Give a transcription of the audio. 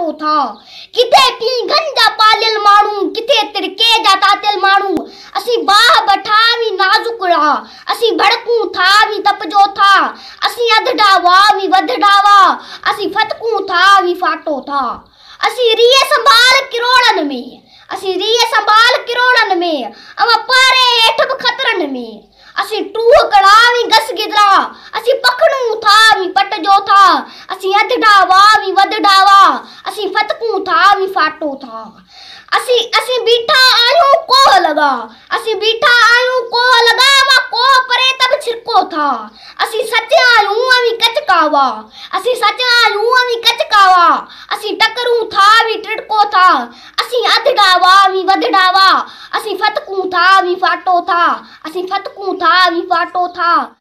फाटो था किथे पींघन जा पालियल माण्हू किथे तिड़के जा तातियल माण्हू असी बाह बठा भी नाजुकड़ा असी भड़कूं था भी तपजो था असी अधडावा भी वधडावा असी फतकूं था भी फाटो था असी रीए संभाल किरोड़न में असी रीए संभाल किरोड़न में अव पारे हेठ भी खतरन में असी टूह कड़ा भी गस गिदरा असी पखड़ूं था भी पटजो था असी अधडावा भी वधडावा असी फतकूं था भी फाटो था असी बीठा आयूं कोह लगा असी बीठा आयूं कोह लगा वा कोह परे तब छिरको था असी सच आयूं अवी कचकावा असी सच आयूं अवी कचकावा असी टकरूं था भी टिड़को था असी अधडावा भी वधडावा असी फतकूं था भी फाटो था असी फतकूं था भी फाटो था।